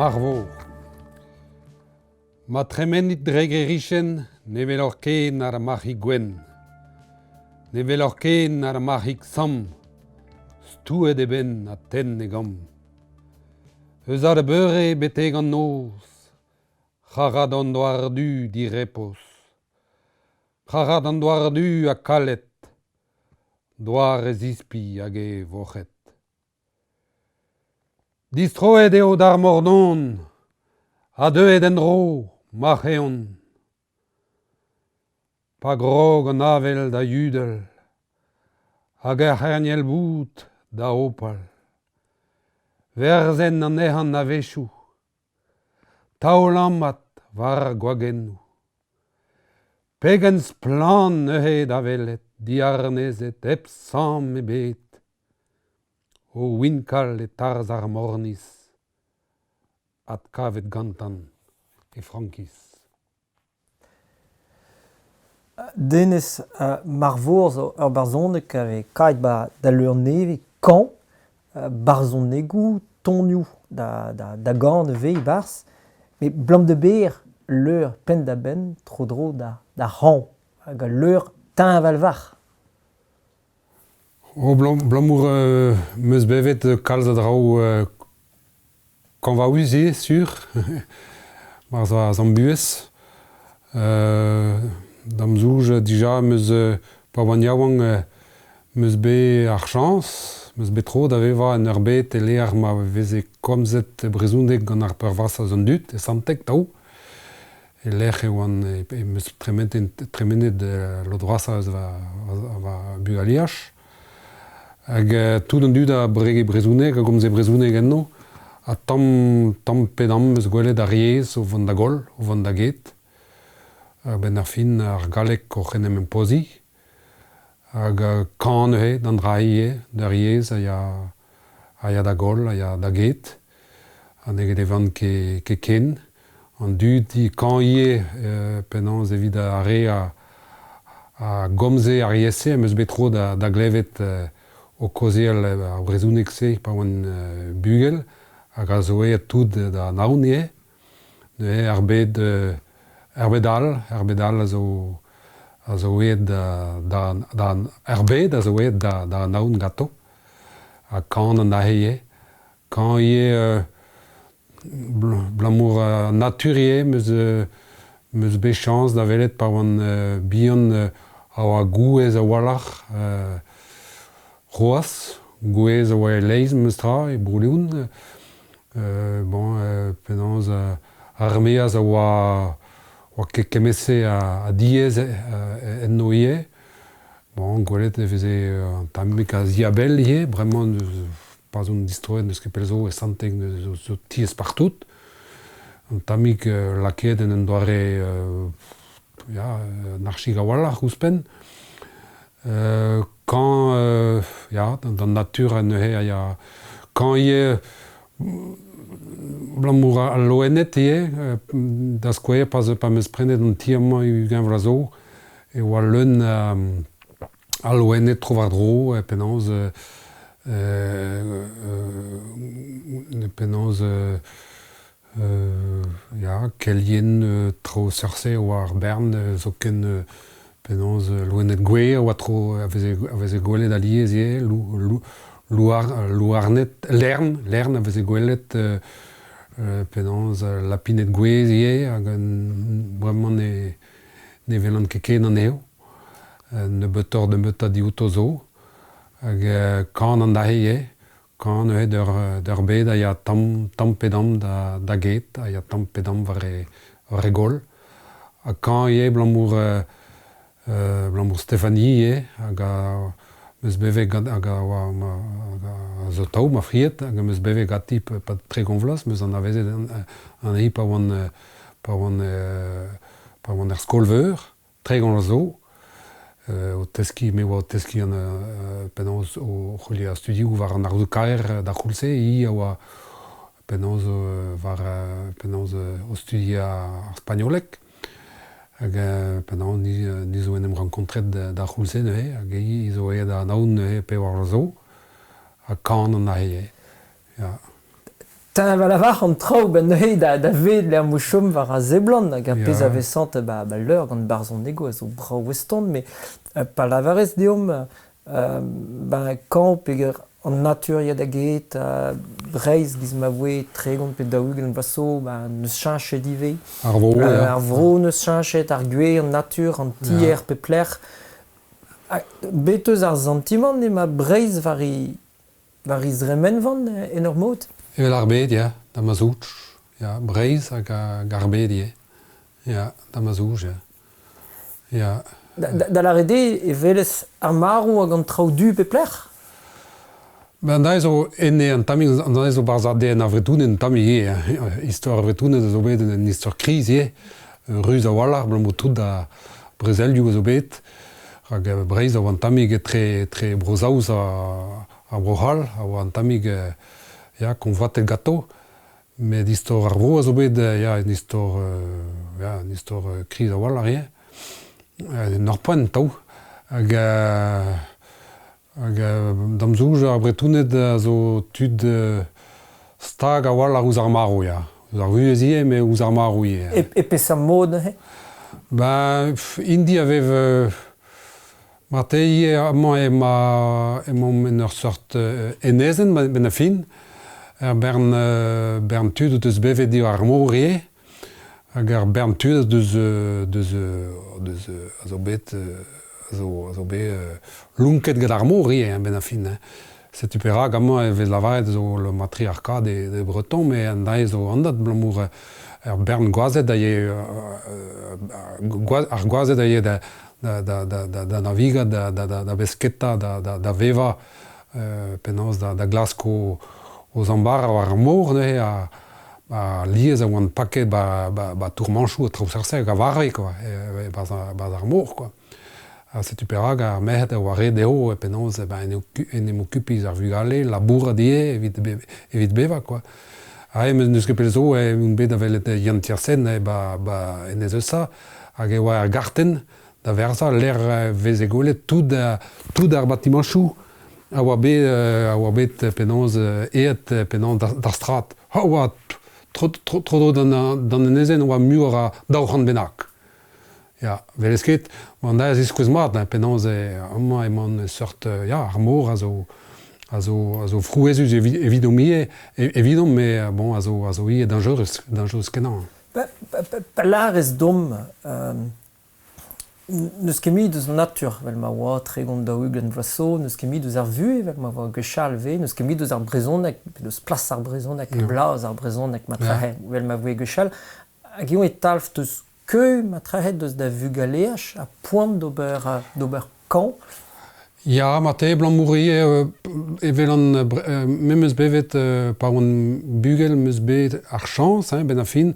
Marvor. Ma tremenit dregerichen ne velor ken ar marc'hi gwen. Ne velor ken ar marc'hig sam. Stouet eben a ten e gam. Eus ar beure beteg an noz. C'harad an doar-du di repos. C'harad an doar-du a kalet. Doar e zispi hag e vochet. Distroet eo d'ar mordon. A deuet en ro, ma c'heon. Pa grog an avel da yudel. Hag ar c'herniel bout da opal. Verzen an ec'han na vechou. Taolammat war gwagennou. Pegenz plan neuze da velet, diarnezet, hep sam e bet. O winkal e tarz ar mornis. At kavet gantan e frankis. Denez Marvor zo ur barzonek ave kait da leur neve kan barzonegou tonioù da gant vez bars, met blam de ber leur pen da ben tro dro da ran hag leur teñ aval var. O blamour meus bevet kalz a drao kan va uze sur mar zo an buez. Dam zouj dija meus pa oan yaouan meus be ar chans, meus be tro da veva en ur bet e leer ma veze komzet brezhouneg gant ar peurvas a zon dut, e santek tao. E leer e oan e meus tremenet lodroasa eus va bugaliach. Hag tout an dud a brege brezhouneg, a gomze brezhouneg enno, a tam pedam meus gwelet ar yez o vant da gol, o vant da get. Ben ar fin ar galek o c'henem en pozi. Hag kan neuze d'an draie, d'ar yez a ya da gol, a ya da get. A neget evan ket ken. An dud kan ie penans evit a re a gomze ar yeze, meus betro da glevet o kozel a brezhounek se pa oan bugel. Hag a zo e tout da naoun ie. Neuze ar bet Herbedal a zo eet da herbed a zo eet da naoun gato. A kan an ahe. Kan ie blamour naturie meus be chans da velet pa oan bihan a oa gouez a walach roaz. Gouez a oa leiz meus tra e broulioun. Penans armeaz a oa kemese a diez en no ie. Gwelet e veze an tamik a ziabel ie, bremañ pa zon distroet neus ket pelzo e santek zo tiez partout. An tamik laket en doare narchig a walach ouzpen. Kan, dan natur a neuze a ya, kan ie blamour a loenet ie, da skouer pa meus prenet an tiamañ ugen vrazo, e oa leun a loenet tro war dro, penans kelien tro seurse oa ar bern zo ken penans loenet gwe, oa tro a veze gwelet aliez ie, louarnet, lern a veze gwelet penans lapinet gwez ie, hag bremañ ne velan ket an eo. Ne betor de meut a diout zo. Hag kan an dahe ie. Kan neuze d'ur bed a ya tam pedam da get, a ya tam pedam var e gol. A kan ie blamour Stéphanie ie, hag meus beve hag a zo tao ma friet, hag meus beve gati pa tre gonvlas, meus an avezet an hi pa oan er skolveur, tre gonvlas zo. O teski, me oa o teski an penans o c'holi a studioù war an arzoù kaer da c'houlse, hi a oa penans o studi ar spagnolek. Hag penans ni zo enem renkontret da c'houlse neuze, hag hi zo e da naoun neuze pe war zo, a kan an ahe. Ta va lavar an trao ben neuze da vet l'er mouchom war a zeblan hag a Ya. pez a vesant l'eur gant barzon ego a zo brao weston, mais pa lavarez deom kamp eger an natur ya da get breiz giz ma voe tregont pe daoug en vaso neus chanchet ive. Ar vro, ya. Ar vro neus chanchet, ar gwez an natur, an tier pe plec'h. Beteus ar sentiment ne ma breiz var i zremen van en ur mod. Evel ar bet, ya, da ma zouch. Ya, breiz hag ar bet, ya. Ya, da ma zouch, ya. Ya. Da la rede e velez ar marou hag an trao du pe plec'h. Ben da zo enne an tamig, da zo barzade en avretounen en tamig ye. Histoire avretounen zo bet en histoire kriz ye. Ruz a wallar, blamo tout da brezelioù zo bet. Hag breiz a oan tamig tre brozaouz a brohal, a oan tamig ya, konvat el gato. Met histoire ar vro a zo bet, ya, en histoire kriz a wallar ye. Nor poen tau. Hag damzouj ar bretounet a zo tud stag a wallar ouz ar marou, ya. Ouz ar vuez ye, me ouz ar marou ye. E pez am mod he. Ben, indi avev martei emom en ur sort enezen ben a fin. Bern tud eus bevet eo ar mour ye. Hag ar bern tud eus a zo bet lunket gant ar mour ye ben a fin. Setu pera gamañ e vez lavaret zo le matriarcat de Breton, me an da zo andat blamour ar bern gwazet a ye ar gwazet a ye da naviga, da besketa, da veva penaos da glasko o zambar ar mour, a liez a oan paket ba tourmanchou a traoù-sersek a varve, quoi, baz ar mour, quoi. Setu perag ar mehet a oare deo penaos en em okupiz ar vugale, labour a die evit beva, quoi. Neus ket pel zo, un bet a velet Yann Tiersen en ez eus hag e oa ar garten, da verza, l'er vez egolet, tout ar batimanchou a oa bet penaos eet penaos d'ar strat. Ha oa tro dan en ezen oa mur a daouc'han bennak. Ya, velez ket, oan da ez iskouz mat, penaos emon sort, ya, ar mor a zo frouezus evidom ie, evidom, me bon, a zo ie dangerous kenan. Pa larez dom, neus ket mi deus natur, vel ma oa tregont daoug en vaso, neus ket mi deus ar vue, vel ma oa gechal ve, neus ket mi deus ar brezonek, deus plas ar brezonek, blaz ar brezonek ma trahet, vel ma voe gechal, hag eo e talf deus keu ma trahet deus da vugaleach a poant d'ober kan. Ya, ma te blanc mourrier evel an memeus bevet pa oan bugel meus bet ar chans, ben a fin,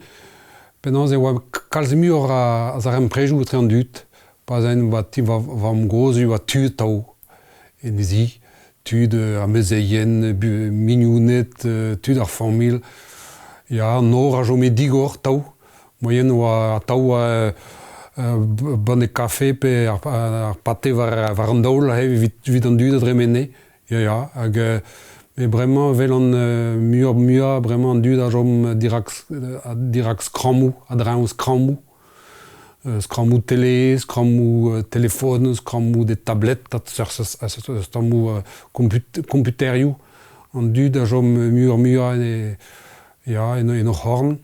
penaos e oa kalz mur a zarem prejou etre an dut, pa zain va am gozu a tud tau en ezi, tud a mezeien, mignounet, tud ar famil, ya, nor a jo me digor tau, moyen oa tau bonne kafe pe ar pate war an daoul evit an dud a dremene, ya, hag me bremañ vel an mur bremañ an dud a jom dirak skramou, a draoù skramou, skramou tele, skramou telefon, skramou de tablet, skramou computerioù, an dud a jom mur en ur horn,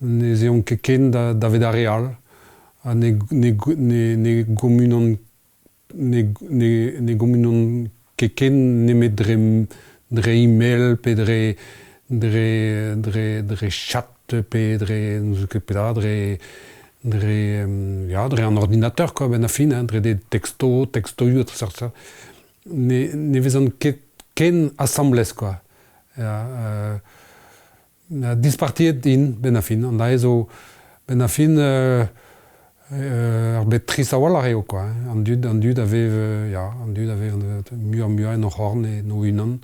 ne zeon ket ken da vet a real, ne gomunon ket ken nemet dre email pe dre chat pe dre an ordinateur, quoi, ben a fin, dre de texto yu, ne vezan ken assemblez, quoi. Dispartiet din ben a fin, an da ezo ben a fin ar bet tris a wallar eo, quoi. An dud avev mur en ur horn e no unan,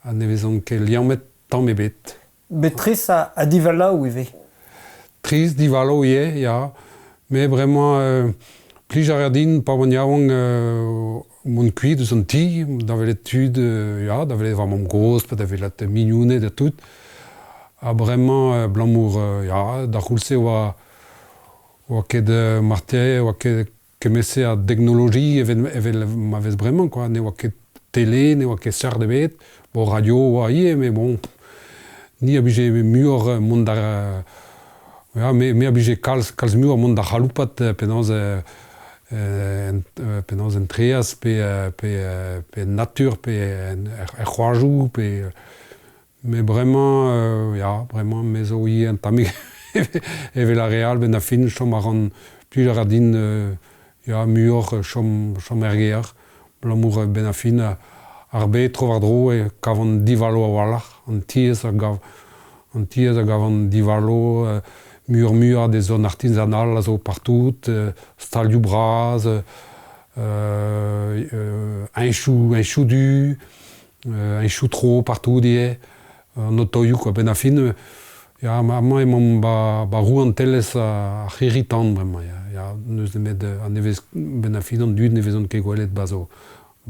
an ne vezan ket liamet tamm e bet. Bet tris a divalaou eve. Tris divalo ie, ya, me bremañ plij a din pa oan yaouank mon kuit eus an ti, da velet tud, ya, da velet va mam gros, da velet mignounet da tout. bremañ blamour, ya, da c'houlse oa ket marté, oa ket kemese a technologie evel ma vez bremañ, quoi. Ne oa ket télé, ne oa ket sar de bet, bo radio oa ie, mais bon, ni a bije muur mont da... Ja, me a bije kalz muur mont da c'haloupat penaz penaz en treaz, pe natur, pe c'hoarjou, pe... Mais vraiment, ja, vraiment, me zo ie en tamig evel a real ben a fin, chom a ran plusieurs a din, ja, muur, chom erger, blamour ben a fin, ar bet trovar dro e kavant divalo a walach, an tiez a gavant divalo, muur des zones artisanales, zo partout, stalioù braz, un chou du, un chou tro partout die, an otoioù, quoi, ben a fin, ja, ma emañ ba roue an tellez a c'hiritant, bremañ, ja, neus nemet a nevez ben a fin an dud nevezon ket gwelet bazo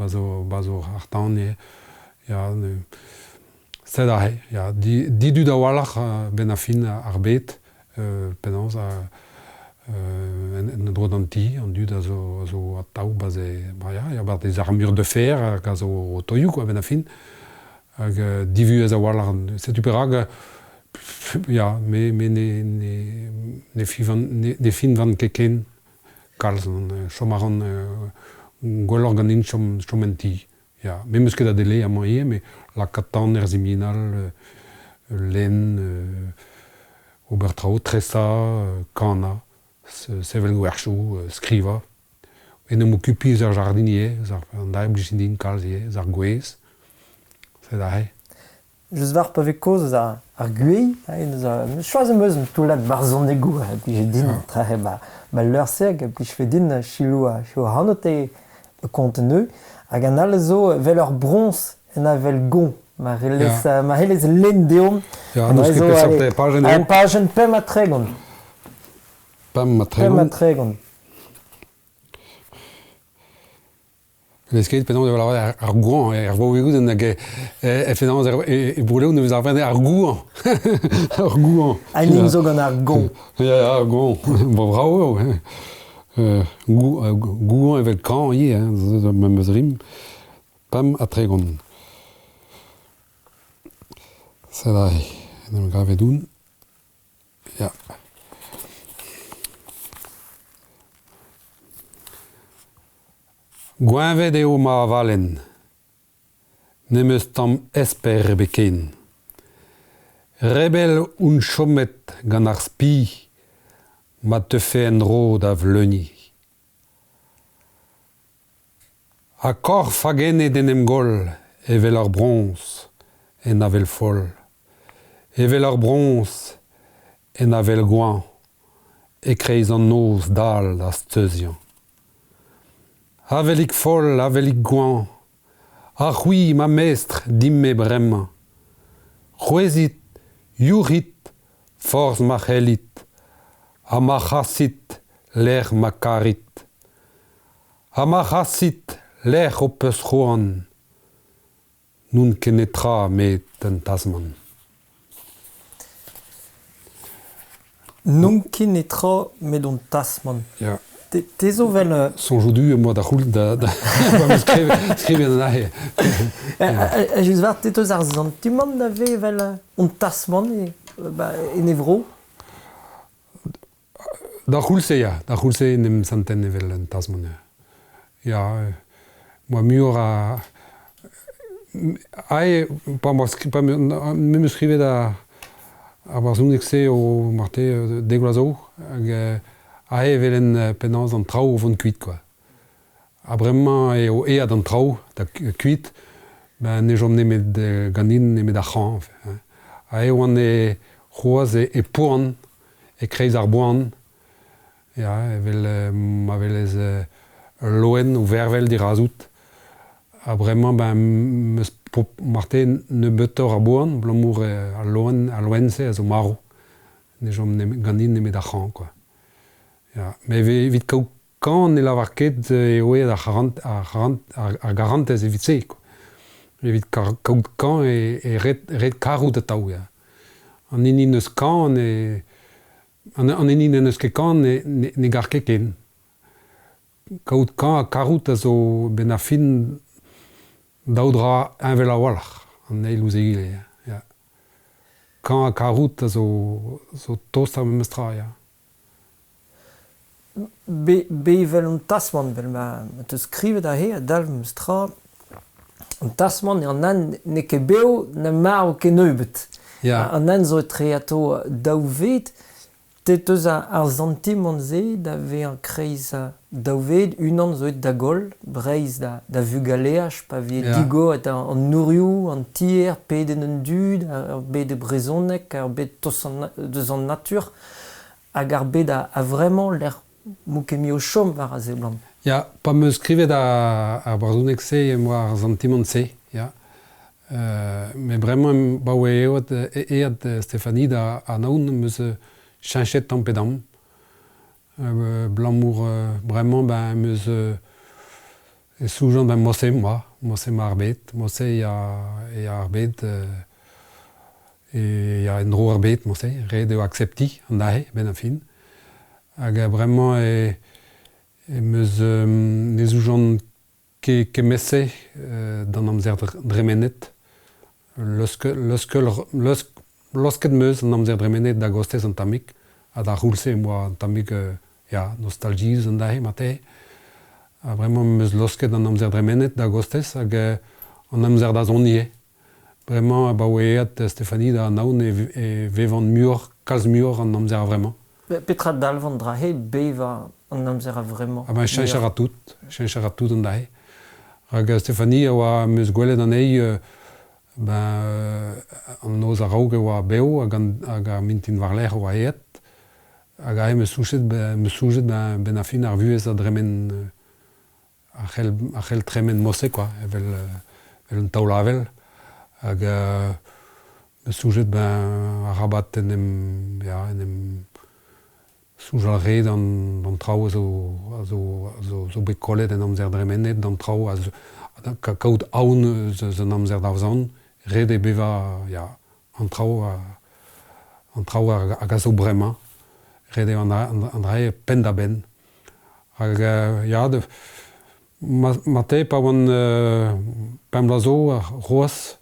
ar tan, ja, sed a he, ja, didud a walach ben a fin ar bet, penaz en droit an ti, an dud a zo a taou baze, ja, bar des armures de fer, hag a zo otoioù, quoi, ben a fin, hag divu ez a walach, setu perag, ja, me ne fin van keken kalz, chom a ran gwelloc'h ganin chom en ti. Ja, me meus ket a dele a man ie, me la katan er ziminal, len, obertrao, tresa, kana, sevel gwerchou, skriva. En em okupi ar jardin ie, an dae blichin din kalz ie, ar gwez. Sed a he. Just war pa vez koz ar gwei, choaz em eus toulat barzhonegou, plij din trahe ba leurseg, plij fe din chilou a hanote konteneu, hag an al zo vel ur bronz en a vel gon, ma helez len deom. Ja, neus ket pesapte pajen eo. Pajen pem a tregon. Pem a tregon. Les ket penaos ar gouan, ar voegout hag penaos broleo neus ar vende ar gouan. Ar gouan. Anin zo gant ar gon. Ja, ar gouan. Bo brao eo. Gouan evel kan ie, ma meus rim. Pem a tregon. Sed a he. En am gavet doun. Ja. Gwenvet eo ma valen, nemeus tamm esper beken. Rebel un chomet gant ar spi, ma tefe en ro da vleuni. A kor fagenet en em gol, evel ar bronz en avel fol. Evel ar bronz en avel gouan, e kreiz an noz dal da steuzian. Avelik fol, avelik gouan, ar c'hwi ma mestre dimme bremañ. C'hwezit, yourit, forz ma c'hellit, a ma c'hassit, l'er ma karit. A ma c'hassit, l'er o peus c'hoan, nun kenetra met en tasman. Nun kenetra met un tasman. Ja. Tezo vel... Son joudu moi da c'houl da skrivet an ahe. Just war teteus ar zantimant da ve vel un tasman en evro? Da c'houlse, ja. Da c'houlse en em santen evel en tasman. Ja, moi muur a... Ae, me me skrivet a barzhounek se o marte deglazo, hag a evelen penaz an trao vont kuit, quoi. A bremañ eo ead an trao da kuit, ben ne jom nemet ganin nemet ar c'han. A eo an e c'hoaz e poan, e kreiz ar boan, ja, evel ma velez loen ou vervel dirazout. A bremañ ben meus marte ne beutor ar boan, blamour a loen se a zo maro. Ne jom ganin nemet ar c'han, quoi. Ja, me evit kaout kan ne lavar ket eo ar garantez evit se. Evit kaout kan e red karout ataou. an inin eus kan an inin en eus ket kan ne gar ket ken. Kaout kan a karout a zo ben a fin daoudra envel a walc'h an eil ouz egile. Ya. Kan a karout a zo tost am eus tra, ya. Bevel un tasman, vel ma te skrivet a he a dalv eus tra, un tasman an an ne ket beo na mar o ket neubet. Ya. An an zo etre ato daouvet, tet eus ar zantim an ze da ve an kreiz daouvet, unan zo et da gol, breiz da vugaleaj, pa vie digo et an nourioù, an tier, peden un dud, ar bet de brezonek, ar bet deus an natur, hag ar bet a vraiment l'air moukemi o chom war a zeblant. Ya, pa me skrivet a brazounek se e moa ar zantim an se, ya. Mais vraiment, ba oe eat Stéphanie da anaoun meus chanchet tampedam. Blamour, vraiment, ben, meus soujan ben mosse ma ar bet. Mosse ya ar bet, ya en dro ar bet, mosse, red eo accepti, an dahe, ben a fin. Hag vraiment, meus ne soujan ket messe dan amzer dremenet. Losket meus an amzer dremenet da gostez an tamik, a da roulse moa an tamik nostalgiz an dahe mate. Vraiment meus losket an amzer dremenet da gostez hag an amzer da zonie. Vraiment ba oeat Stéphanie da naoun e vevan mur, kalz mur an amzer vraiment. Petra dalvan dra he beva an amzer vraiment. Ben chanchar a tout an dahe. Hag Stéphanie oa meus gwelet an ei an noz a raoug oa beo hag a mintin warler oa eet. Hag a me soujet ben a fin ar vuez a dremen a c'hell tremen mosse, quoi, evel un taoulavel. Hag me soujet ben a rabat en em soujal red an trao a zo bet kollet en amzer dremenet, dan trao kaout aoun eus an amzer daouzan, red e beva an trao hag a zo bremañ, red e an dra pen da ben. Hag mate pa oan pem lazo roas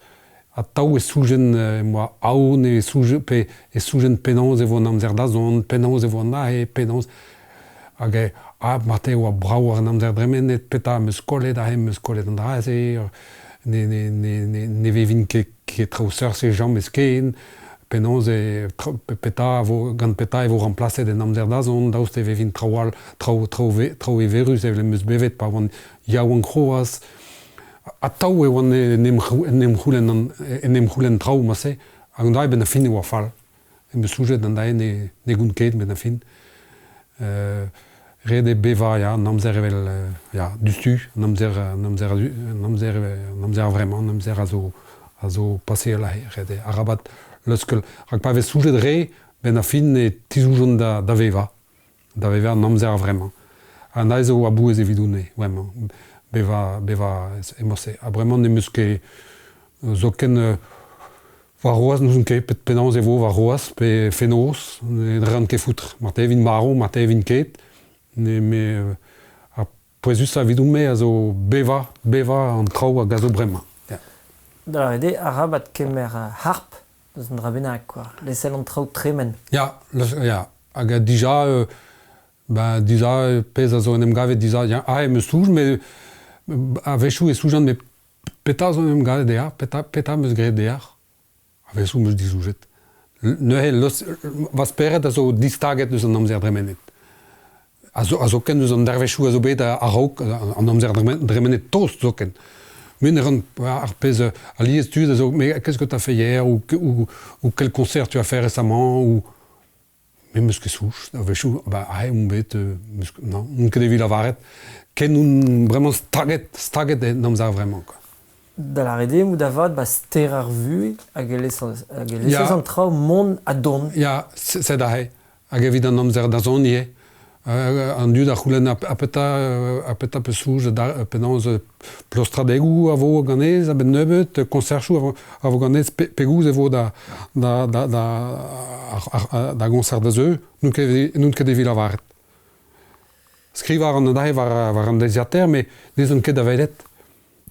a tao e soujen moa aoun e soujen penanz e vo an amzer da zon, penanz e vo an dahe, penanz. Hag mate oa brao an amzer dremenet, peta meus kollet an draze, ne vevin ket traoù seurse jam eus ken, penanz gant peta e vo remplacet en amzer da zon, daoust e vevin trao e verus evel meus bevet pa oan yaouan kroaz. A tao e oan en em c'houlen trao ma se, hag an dae ben a fin e oa fall. E meus soujet an dae ne goun ket ben a fin. Red e beva, an amzer evel dustu, an amzer vraiment, an amzer a zo pase la red e. A rabat leuskel, hag pa vez soujet re, ben a fin e tizoujon da veva. Da veva an amzer vraiment. An dae zo a bouez evidoune, vraiment. Beva e mosse. A bremañ ne meus ket zo ken war roaz n'ouzon ket, pet penanz e vo war roaz, pe fenoz, ne ran ket foutre. Marte evin marron, marte evin ket, a poezus a vidoù me a zo beva an trao hag a zo bremañ. Da ede a rabat kemer harp, eus an dra bennak, quoi. Lesel an trao tremen. Ya, hag dija pez a zo en em gavet dija, e meus souj, me a vechou e soujan, me peta zo en em gavet dear, peta meus gret dear, a vechou meus dizoujet. Vas peret a zo distaget eus an amzer dremenet. A zo ken eus an dervechou a zo bet a raok, an amzer dremenet tost zo ken. Men ar pez a liez tud a zo, mais qu'est-ce que tu as fait hier, ou quel concert tu as fait récemment, ou... Mais meus ket souj, a vechou, un bet, non, un ket evit lavaret, ken un vraiment staget en amzer vraiment, quoi. Da la rede mou da vat ster ar vu hag e lesez an trao mont a don. Ya, se da he. Hag evit an amzer da zon ie. an dud ar c'houlenn a peta pe souj penans plostradegou a vo ganez a ben nebeut koncerchou a vo ganez pegouz e vo da goncer da zeu n'out ket evit lavaret. Skrivar an da war an desiater, mais n'ezon ket da velet.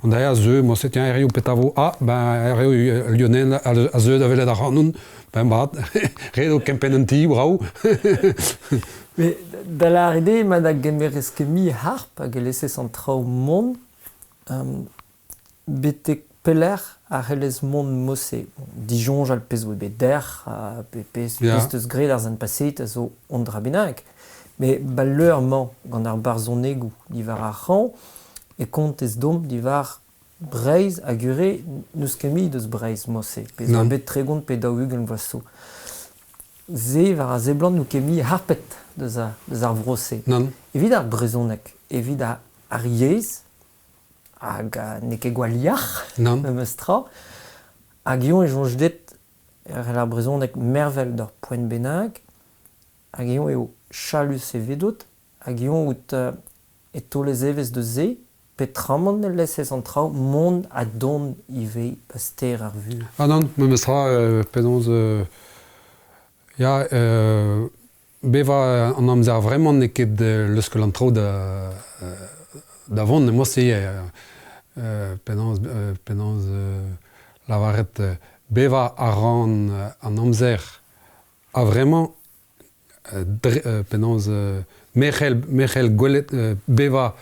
An da a zeu, mo set errio peta vo, errio lyonel a zeu da velet ar hanoun, ben bat, redo kempen an ti, brau. Mais da la idée, ma da gemerezke mi harp a gelese an trao mont, betek peler a relez mont mosse. Dijon al pez oe bet der, pez eus gred ar zan paset a zo on dra bennak. Mais balleur man gant ar barzonegou divar ar c'han, e kont ez dom divar breiz a gure neus kemi deus breiz mosse. Pez ar bet tregont pe daou ugel vaso. Ze var a zeblant nou kemi harpet deus ar vrose. Evit ar brezonek, evit ar yez, hag neke gwaliach, meus tra, hag ion e jonj det ar brezonek mervel d'ar poent bennak, hag ion eo chalus e vedot, hag ion out e tolez evez de ze, petramant ne laissez an trao mont a don ive paster ar vu. Non, meus tra penons... Beva an amzer vraiment neket leuskel an trao da vont ne mosse penans lavaret beva a ran an amzer a vraiment penans Mechel gwelet beva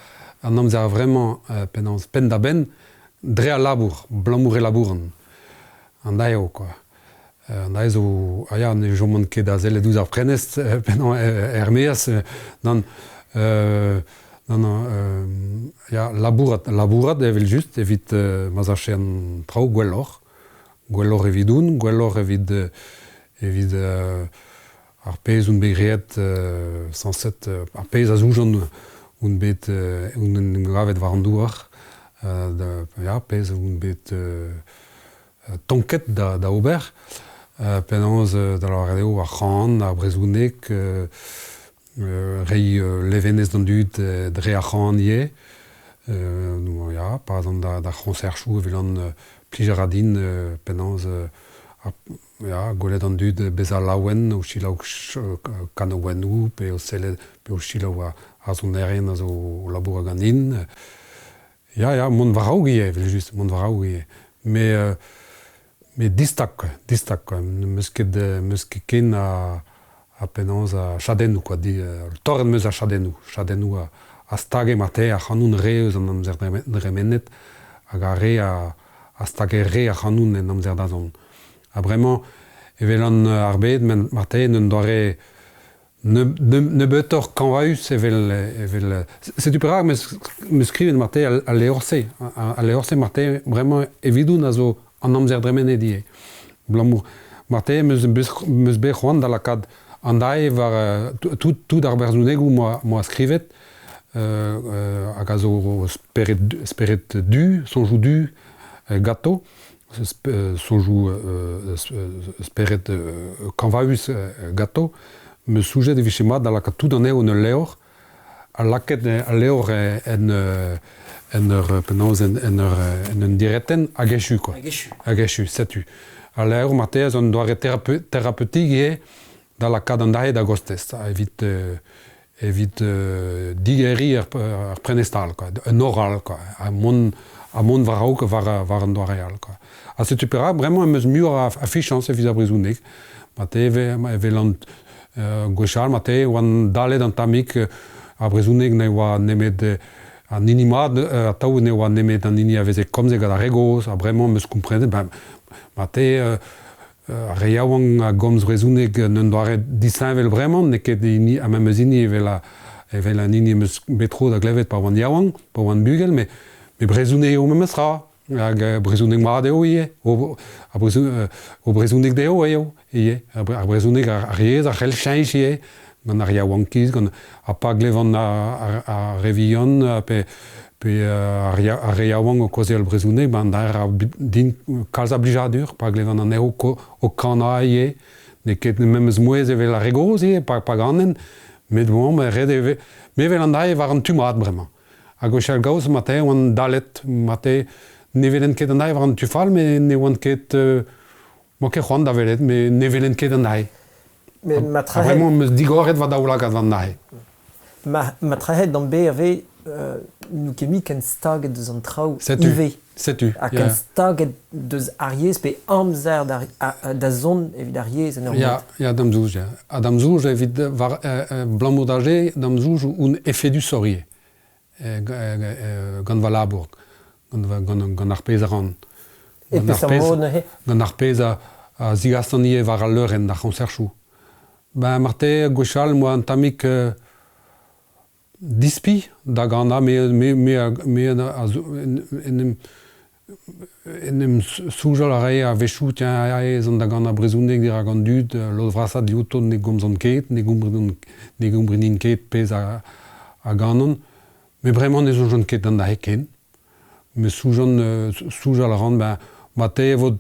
an amzer vraiment penans pen da ben dre a labour, blamour e labouran an da eo, quoi. An da ezo, ne jo mont ket da zelle douz ar prenest penan meaz, labourat evel just, evit ma zache an trao gwellor evidoun, gwellor evit ar pez un begreet sanset, ar pez a zoujon un bet un gravet war an douar, pez un bet tonket da ober, penans da la radio ar c'han, ar brezhounek, rei levenez d'an dud dre ar c'han ie, par exemple da c'hanserchou evel an plijer adin penans golet an dud bez a laouen o chilaou kanoouenou pe o chilaou a zonerien a zo labour a ganin. Mont varaou gie evel just, mont varaou gie. Mais distak, meus ket ken a penans a chadennou, quoi, torren meus a chadennou a stage mate a c'hanoun reeus an amzer dremenet, hag a re a stage re a c'hanoun en amzer da zon. A bremañ, evel an arbet, mate n'en doare ne betor kanvaus evel... C'est super rare, me skriven mate a leorse. A leorse mate, bremañ, evidoun a zo an amzer dremenet die. Blamour. Mate, meus bet c'hoant da lakad an dae var tout ar berzhounegou moa skrivet hag a zo speret du, sonjou du, gato, sonjou speret kanvaus gato, me soujet de vichema da lakad tout an eo ne leor, a laket a leor en direten a gechu, quoi. A gechu, setu. A leor mate on doare thérapeutique e da lakad an dae da gostez, evit digeri ar prenestal, quoi, un oral, quoi, a mon varaouk var an doareal, quoi. A setu pera, vraiment, meus mur a fichans e viz a brezhounek, mate evel an gwechal, mate oan dalet an tamik a brezhounek ne oa nemet an inimad, a taou ne oa nemet an ini a veze komzeg a regoz, a vraiment meus komprenet, mate reiaouan a gomz brezhounek n'en doare disainvel vraiment, neket a meus ini evel an ini meus betro da glevet pa oan yaouan, pa oan bugel, me brezhounek eo meus ra, hag brezhounek mat eo ie, o brezhounek deo eo ie, a brezhounek a riez, a c'hell chanj ie, gant ar yaouan kiz, gant a pa glevan a revion, pe ar reiaouan o koze al brezhounek, ban da din kalz a blijadur, pa glevan an eo o kana ie, neket memes mouez evel a regoz ie, pa ganen, Met bon, me vel an dai war an tumat bremañ. A gochal gaoz mate oan dalet, mate ne velen ket an dai war an tufal, me ne oan ket... Mo ket c'hoant da velet, me ne velen ket an dai. Ma Vraiment, meus digoret va daoulagad an dai. Ma trahet d'an be ave nou kemi ken staget deus an traoù uve. Setu. A ken staget deus ariez pe amzer da zon evit ariez en ur mod. Ya, dam zouj, ya. A dam zouj evit var blammo d'age, dam zouj un efedu sorie. Gant va labour, gant ar pez a ran. E pe sa mod ne he? Gant ar pez a zigastanie var al leuren da c'hanserchou. Ben, marte gochal, moi an tamik dispi da gana, enem soujal a re a vechou tian a ez an da gana brezounek dir a gant dud, lo vrasat dioton ne gomzon ket, ne gombrinin ket pez a ganon. Me bremañ ne soujant ket an da heken. Me soujal a ran, ben, mate evod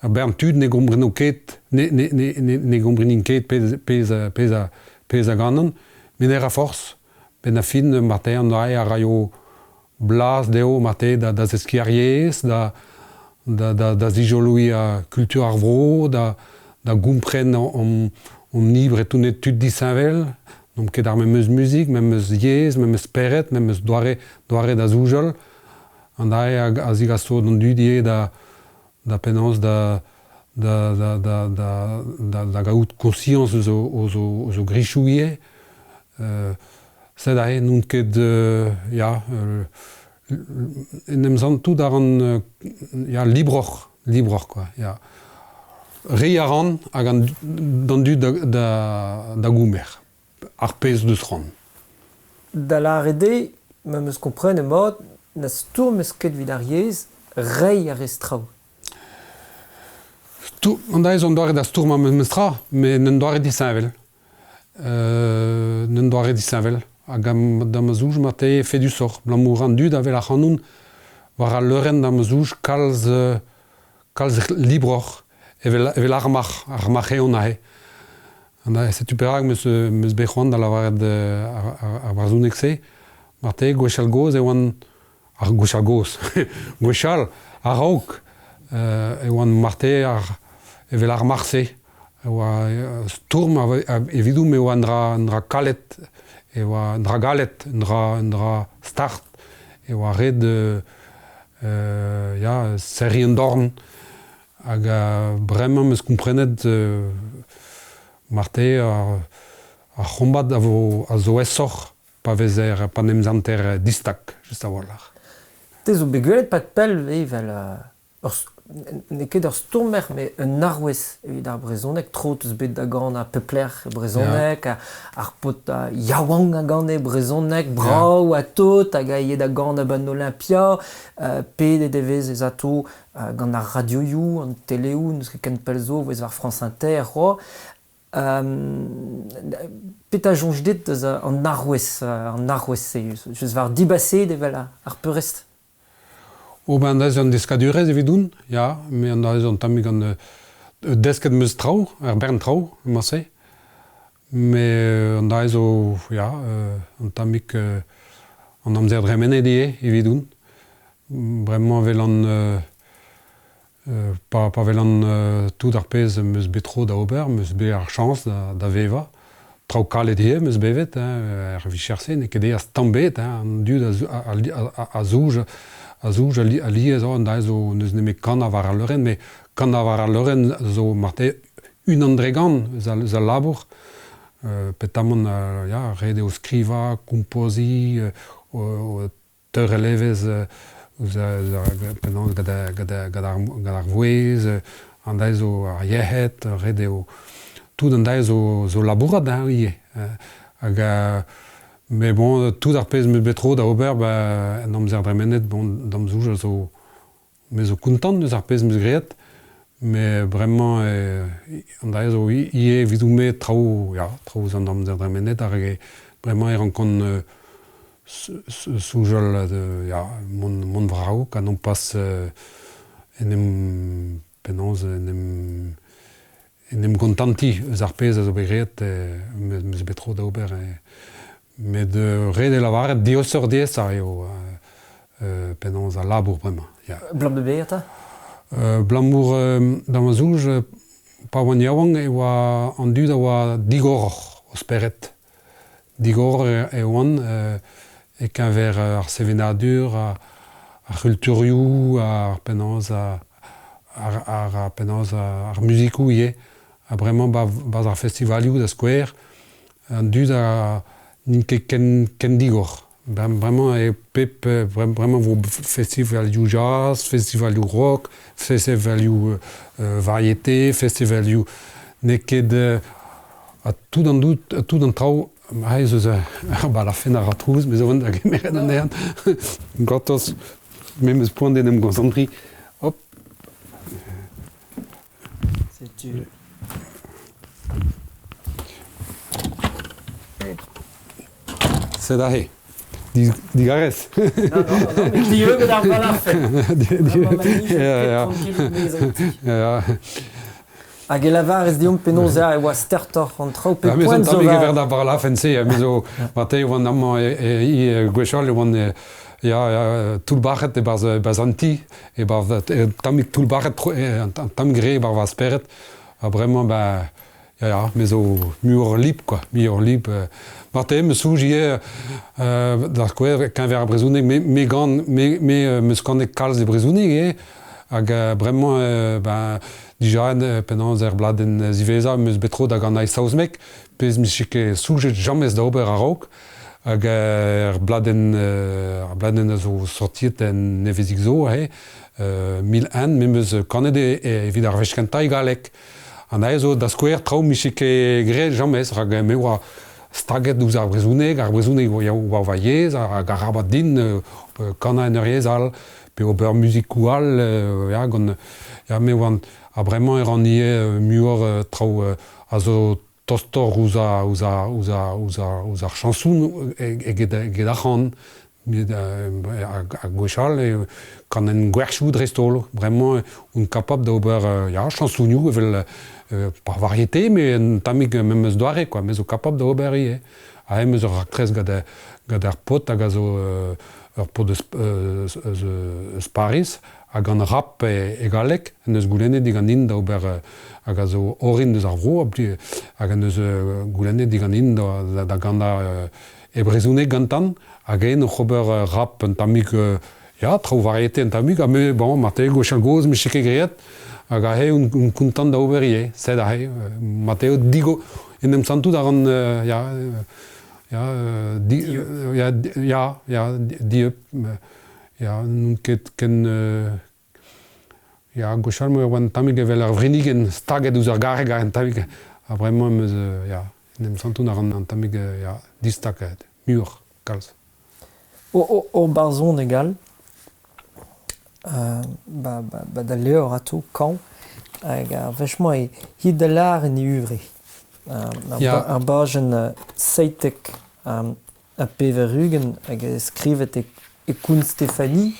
a bern tud ne gombrino ket, ne gombrinin ket pez a ganon. Men er a force, ben a fin mate an da a raio blas deo mate da zeskiariez, da zijoloui a kultur ar vro, da gompren an nibre etounet tud disavel, nom ket ar memeus musik, memeus yez, memeus peret, memeus doare da zoujol. An da a zigasto d'an dudie da penans da gaout konsians zo grichouie. Sed a n'ont ket, en em zan tout ar an libroc'h, quoi, ya. Re a ran hag an d'an dud da goumer, ar pez deus ran. Da la rede, ma meus kompren mod, na stour meus ket vilariez, rei a rez traoù. An da ez an doare da stour ma meus tra, me n'en doare disavel. N'en doare disavel. Hag da ma zouj mate efedu sor. Blamour an dud avel a c'hanoun war a leuren da ma zouj kalz libroc'h evel armach eon ahe. Setu perag meus bec'hoant da lavaret ar brazounek se. Mate gwechal goz e oan... Ar gwechal goz. Gwechal a raok e oan marte evel armach se. Stourm evidou me oan dra kalet, dra galet, dra start, oa red serri an dorn. Hag bremañ meus komprenet marte ar c'hombat a zo esoc'h pa vezer, pa nemzanter distak, just a wallar. Te zo begwelet pat pell evel ne ket ur stourmer, me un arwez evit ar brezonek, trot eus bet da gant a pepler brezonek, ar pot a yaouang a gant e brezonek, brau a tot, hag a yed a gant a ban Olympia, pet e devez ez ato gant ar radioioù, an teleou, neus ket ken pell zo, vez war France Inter, pet a jonj dit eus an arwez se, eus war dibaset evel ar peurest. Ben da ez an deskadurez evidoun, ya, me an da ez an tamik an desket meus traoù, ar bern traoù, ma se. Me an da ez an tamik an amzer dremenet evidoun. Bremañ vel an... pa vel an tout ar pez meus betro da ober, meus be ar chans da veva. Traoù kalet meus bevet, ar vicherse, ne ket az tambet, an dud a zouj, a liez an da zo neus neme kan a war a leuren, me kan a war a leuren zo marte un an dregan za labour. Petamon red eo skriva, kompozi, teur elevez gad ar vouez, an da zo ar yehet, red eo tout an da zo labourat da ie. Hag mais bon, tout ar pez meus betro da ober, en amzer dremenet, bon, dam zouj zo meus o kontant eus ar pez meus greet, mais vraiment, an da zo ie vidou me traoù zan amzer dremenet, ar vraiment ran kon soujol mon vrao, ka non pas enem penans, en em contanti eus ar pezh a zo begret meus betro d'ober met red e lavaret diosur diez a eo penons a labour bremañ. Blam de beata? Blamour da ma zouj pa oan yaouan e oa an dud a oa digor o speret. Digor e oan e kenver ar sevenadur, ar culturioù, ar penons ar musikou ie. A bremañ baz ar festivalioù da skouer, an dud a n'in ket ken digor. Bremañ e pep, bremañ vo festivalioù jazz, festivalioù rock, festivalioù variété, festivalioù neket a tout an trao, ha ez eus la fen ar ratrouz, mais oan da gemeret an ean. Gantos, mem eus poan den em gonzantri. Hop. C'est dahe. Digarez. Non, mais dieu que d'ar balafen. Hag e lavar ez deomp penaos e oa stertor an trao pe poent zo var. Tamig ever da balafen se, mais o matei oan amman e gwechal oan tout bachet e baz anti, e tamig tout bachet, tamig gre e bar va speret, a bremañ mais o mur lip, quoi, mur lip. Martin, me souj ie da skouer kenver a brezhounek, me gant, meus kannek kalz e brezhounek, hag bremañ dijan penans bladen ziveza, meus betro da gant aiz saouzmek, pez mis chike soujet jamez da ober a raok, hag bladen a zo sortiet en nevezik zo, 1001, meus kanet evit ar vechkentai galek. An aizo da skouer trao mis chike gre jamez, hag me oa staget douz ar brezhounek oa vaiez, hag ar rabat din, kana en ur yezal, pe ober musikou al, me oan a bremañ an ie muor trao a zo tostor ouz ar chansoun eget ac'han, a gwechal, kan en gwerchou drestol, bremañ un kapab da ober chansounioù evel par variété, mais tamig même eus doare, quoi, mais o kapab da ober ie. A em eus ur raktrez gad ar pot hag a zo ur pot eus Paris, hag an rap e galek, en eus goulennet digan in da ober hag a zo orin eus ar vro, hag an eus goulennet digan in da ganda e brezhounek gantan, hag en o c'hober rap un tamig, trao variété un tamig, me bon, martel gwechal goz, me cheke greet, hag a he un kontant da ober ie, sed a he, martel digo, en em santout ar an, diep, nun ket ken, gwechal me oan tamig evel ar vrinigen staget ouz ar gareg ar tamig, a bremañ meus, en em santout ar an tamig distaket, mur, kalz. O barzon egal, da leo ratou kan, hag vechmañ e hit da lar en e uvre. Ar bajen seitek a peverugen hag skrivet e koun Stéphanie,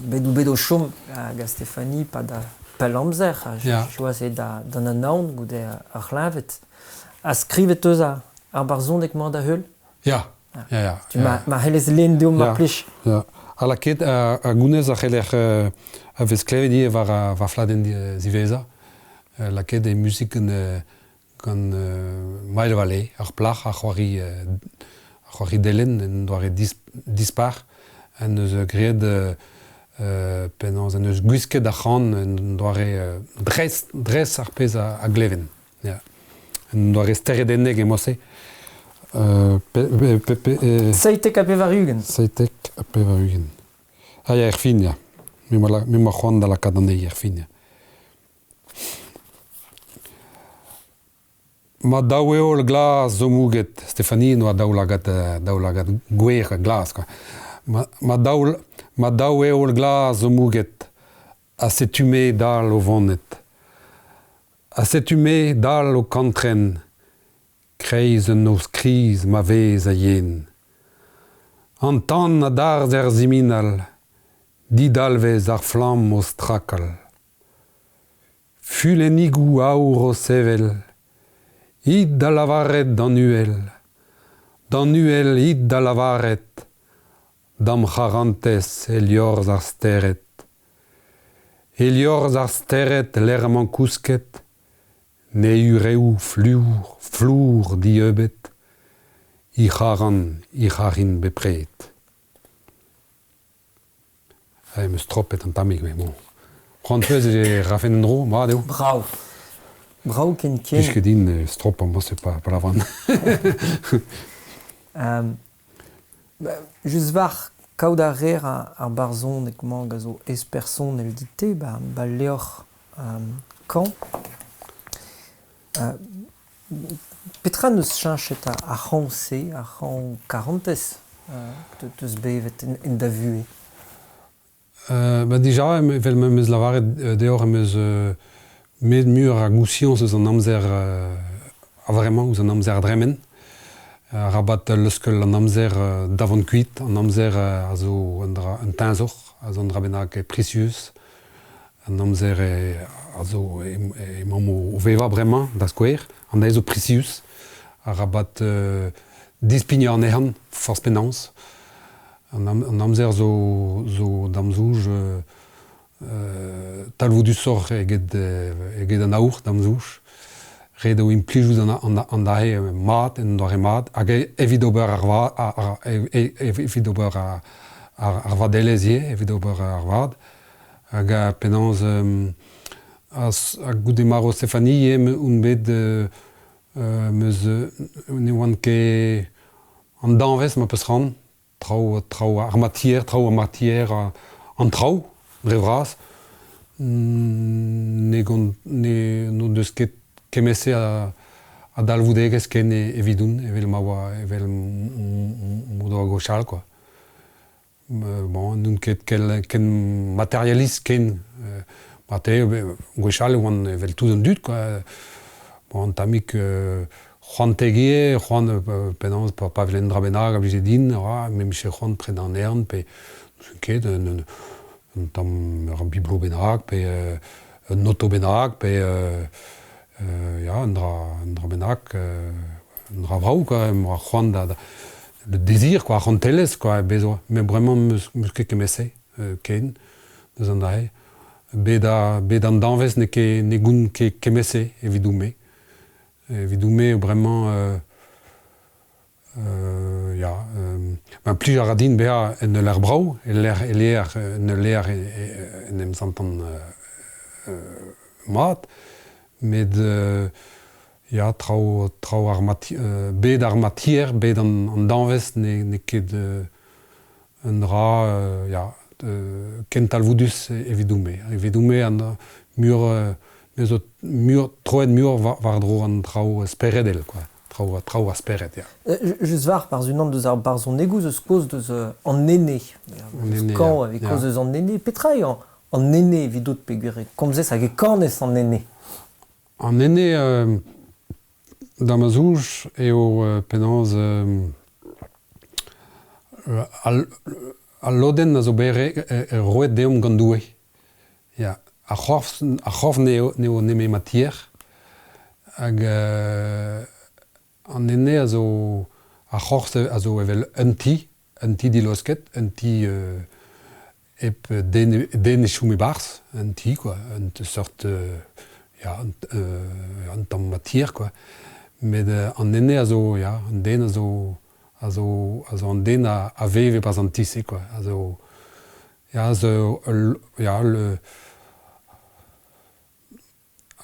bedo chom hag a Stéphanie pa da pel amzer, joaz e da an aon goude ar lavet. A skrivet eus ar barzonek mat da heul? Ma helez len deom mar plij. A laket a gounez a c'heller a vez klevet ie war fladen ziveza. Laket e musik gant Mael Vallée, ar plach a c'hoari delen, en doare dispar, en eus greet penans, en eus gwisket a c'han, en doare dres ar pez a gleven. En doare steredennek e mosse. Seitek a pevarugen. Seitek a pevarugen. Er fin, ja. Me ma c'hoant da la kadanei er fin, ja. Ma daou eo le glas zo mouget, Stéphanie no a daou lagat gwer glas. Ma daou eo le glas zo mouget, a setume dal o vannet. A setume dal o kantren, kreiz un noz kriz ma vez a yen. An tan a darz ziminal, di dalvez ar flam o strakal. Fulenigou aour o sevel, id da lavaret d'annuel id da lavaret, dam charantez eliorz ar steret. Eliorz ar steret l'erman kousket, ne ureu flour diebet, i charin bepret. Meus tropet an tamig, mais bon. Prantfeus e rafen en dro, ma deo. Bravo. Bravo ken ken. Puisque din strop, moi c'est pas la vanne. Just var kaout a rer ar barzon e comment gazo esperson el dite, ba leor kan. Petra neus chanchet a c'hanse, a c'han karantez, teus bevet en da vue. Déjà, vel meus lavaret deor meus med mur a gousion eus an amzer a vremañ eus an amzer dremen. Rabat leuskel an amzer davant kuit, an amzer a zo un tenzor, a zo an drabennak e precius. An amzer a zo emam o veva bremañ da skouer, an da zo precius. A rabat dispigna an ehan, force penans. An amzer zo damzouj talvoudusor eget an aour damzouj. Red o implijouz an dahe mat, en doare mat, hag evit ober ar vadelezie, evit ober ar vad. Hag penans a goude maro Stefanie un bet meus ne oan ket an danvez ma peus ran, trao ar matier an trao, revras. No deus ket kemese a dalvoudegez ken evidoun, evel ma oa, evel modo a gochal, quoi. Bon, nun ken materialist ken, mate, gochal oan evel tout an dud, quoi. Bon, tamik c'hoantegie, c'hoan penans pa velen drabenag a blije din, mem che c'hoan pred an ern, pe ket un tam ar biblo benag, pe un noto benag, pe un dra benag, un dra vrao, quoi, ma c'hoan le désir, quoi, c'hoan telez, quoi, bezo. Mais vraiment, meus ket kemese, ken, deus an dahe. Bet an danvez ne goun ket kemese, evidoume. Evidoume, vraiment, plij a radin beha en l'er brao, en l'er en em santan mat, met trao bet ar matier, bet an danvez ne ket un dra, ken talvoudus evidoume. Evidoume an mur troet mur war dro an trao speredel, quoi. Trao a speret, ya. Just var, par un an deus ar barzon negou eus koz deus an nene. Kan avec koz deus an nene. Petra eo an nene vidot peguret. Komzez hag e kanez an nene. An nene da ma zouj eo penans al loden a zo bere roet deom gandoue. Ya. A c'horf neo neme matier, hag an nene a c'horf a zo evel un ti dilosket, un ti ep den choume bars, un ti, quoi, un sort, un tam matier, quoi. Met an nene a zo, an den a zo an den a veve pas an tisse, quoi.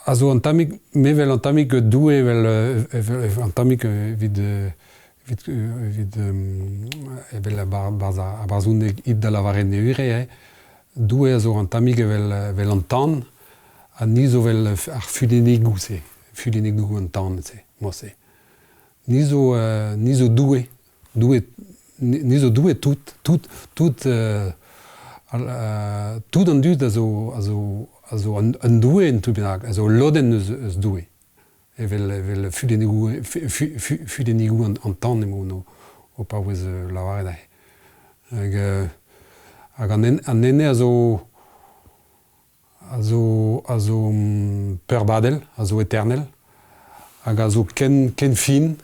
Also an tamik, mevel an tamik doue an tamik vid evel a barzoun id da lavaren e ure, doue a zo an tamik evel an tan, a nizo vel ar fudenigou se, fudenigou an tan se, mo se. Nizo doue tout an dud a zo an doue en tout benag, a zo loden eus doue. Evel fudenigou an tan emo no pa ouz lavaret ahe. Hag an nene a zo a zo perbadel, a zo eternel, hag a zo ken fin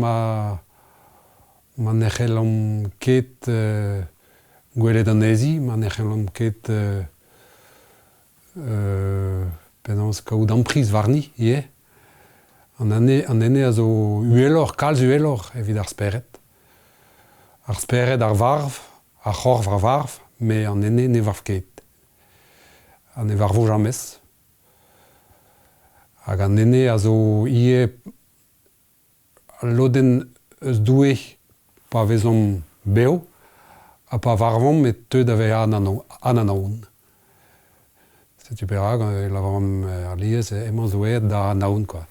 ma nec'hellom ket gwelet an ezi, ma nec'hellom ket penaos kaout ampriz warni, ie. An ene a zo kalz uelor evit ar speret. Ar speret ar varv, ar c'horv ar varv, me an ene ne varv ket. An e varvo jamez. Hag an ene a zo ie loden eus doue pa vezom beo, a pa varvom met teud ave an anaon. Setu perag, lavarom ar liez emañ zo aet da anaon, quoi.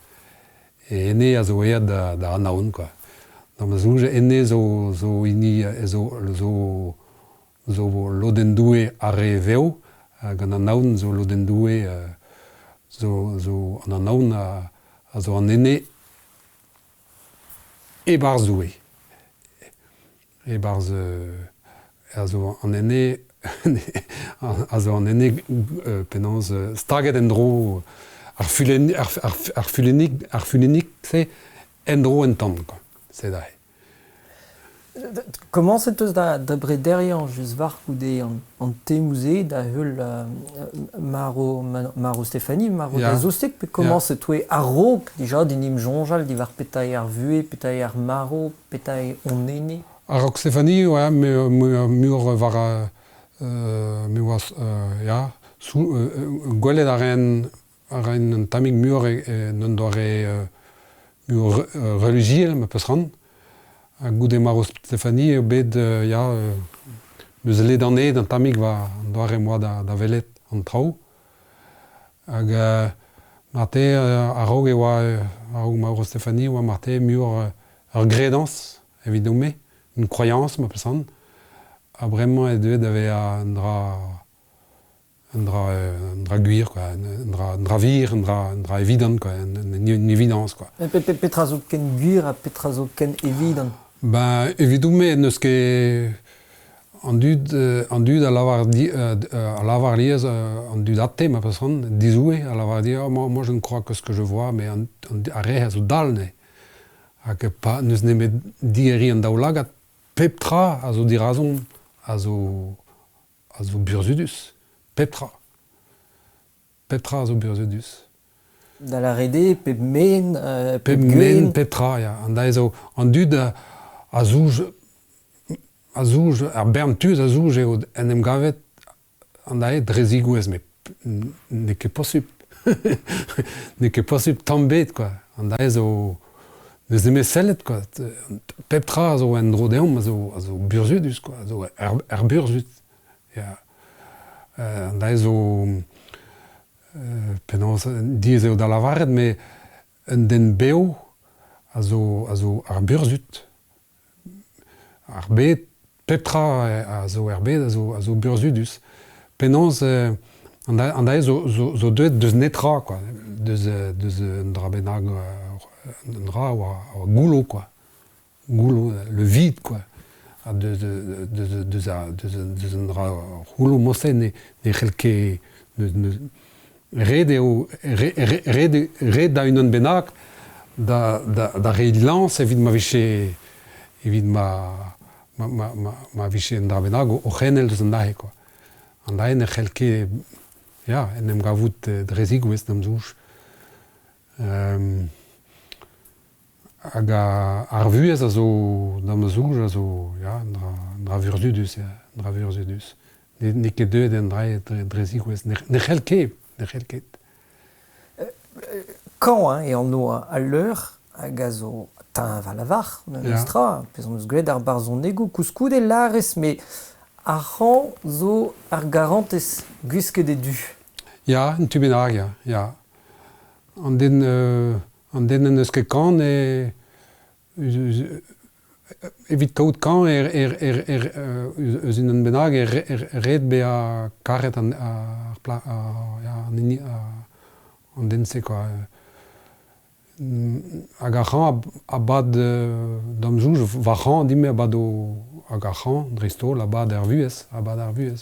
E ene a zo aet da anaon, quoi. Da ma zouj ene zo ini, zo loden doue are veo, hag an anaon zo loden doue, zo an anaon a zo an ene e barz doue. E barz a zo an ene a zo an ene penaos staget en dro ar fulenik se en dro en tan, quoi. C'est da. Comment c'est eus da bre derrian just var goude an temouze da heul Maro Stéphanie, Maro da zostek, pe comment c'est toe ar rog, dija din im jonjal, di var petai ar vue, petai ar Maro, petai on ene? Ar rog Stéphanie, ouais, mur var ja, gwelet ar en tamig mur n'en doare mur religiel, ma peus ran. A goude Maro Stéphanie, bet, eus led an ed, an tamig va doare moa da velet an trao. Hag marte a rog a rog Maro Stéphanie, oa marte mur ur gredans, evidome, une croyance, ma peus ran. A bremañ e deuet ave un dra gwir, quoi, un dra vir, un dra évident, quoi, une évidence, quoi. Petra zo ken gwir a petra zo ken évident? Ben, evidoume neus ket an dud a lavar liez an dud atte, ma peus ran, dizoue, a lavar di, moi je ne crois que ce que je vois, mais a re a zo dal ne. Hag pa neus nemet digeri an daoulagat, pep-tra a zo dirazon, a zo burzudus. Pep-tra a zo burzudus. Da la rede, pep men, pep gwen, pep-tra, ya. An da zo, an dud a zouj, ar bern-tuz a zouj eo en em gavet, an da drezigouez, me ne ket posib. Ne ket posib tambet, quoi. An da zo, neus nemet sellet, quoi. Pep-tra a zo en dro deom, a zo burzudus, quoi. A zo er burzud. Ya. An da zo, penaos, diez eo da lavaret, me un den beo a zo ar burzud. Ar bet, pep-tra a zo er bet, a zo burzudus. Penaos, an da zo deuet deus netra, quoi. Deus un dra benag, un dra oa goulo, quoi. Goulo, le vide, quoi. Deus un dra roulo mosse ne c'helke red da unan bennak da reilans evit ma viche ma viche un dra bennak o c'henel deus an dahe, quoi. An dahe ne c'helke, ja, en em gavout drezigouez d'am zouj. Hag ar vuez a zo d'am zouj a zo, ja, un dra burzudus, ja, un dra burzudus. Ne ket deuet en drezigouez, ne c'helke, ne c'helket. Quand, e an no a l'eur, hag a zo ta va lavar, neus tra, pez an eus gwelet ar barzon negou, kouskou larez, me ar ran zo ar garantez gwisket e du. Ja, un tu bennak, ja. An den en eus ket kan evit kaout kan eus unan bennak red be a karet an den se, quoi. Hag ar ran a bad d'am zouj, va ran dime a bad hag ar ran, dreistol, a bad ar vuez.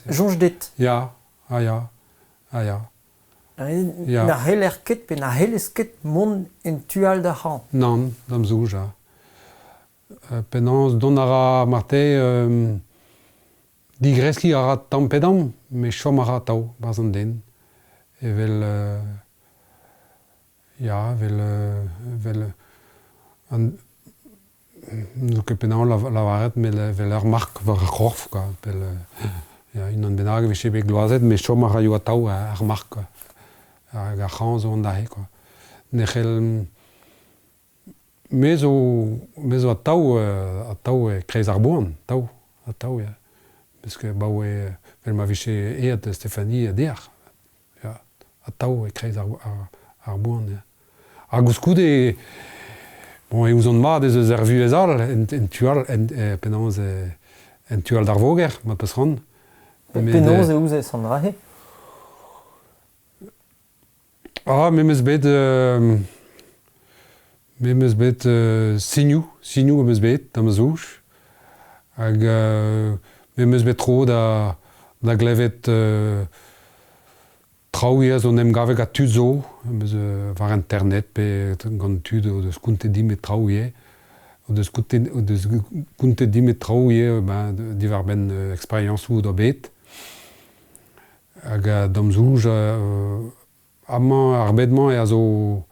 Jonj det? Ja, ya. ja. Ja. Na heel ket pe na heel ket mon en tual da han. Non, d'am zouj, ja. Penans don ara marte digreski ara tampedam, me chom ara tau, baz an den. Evel, ja, vel an zo ket penañ lavaret, me vel ur mark war ar c'horf, quoi. Ja, unan benag vez bet gloazet, me chom ara yo a tau ar mark, quoi. Ar c'han zo an dahe, quoi. Nechel... Mezo a tau kreiz ar boan, a tau, ja. Parce que vel ma viche eet Stéphanie der. Ja, a tau kreiz ar boan, ja. A gouskoude, bon, e ouzon mat ez eus er vuez all, en tual, penans en tual d'ar voger, mat peus ran. Penans e ouzez an rahe? Ah, me meus bet... Me meus bet signou meus bet, da ma zouj. Hag me meus bet tro da glevet traoù zo nem gavek a tud zo, meus war internet pe gant tud o deus kounte dimet traoù o deus kounte dimet traoù divar ben eksperyans ou da bet. Hag da ma zouj amañ ar bedman a zo...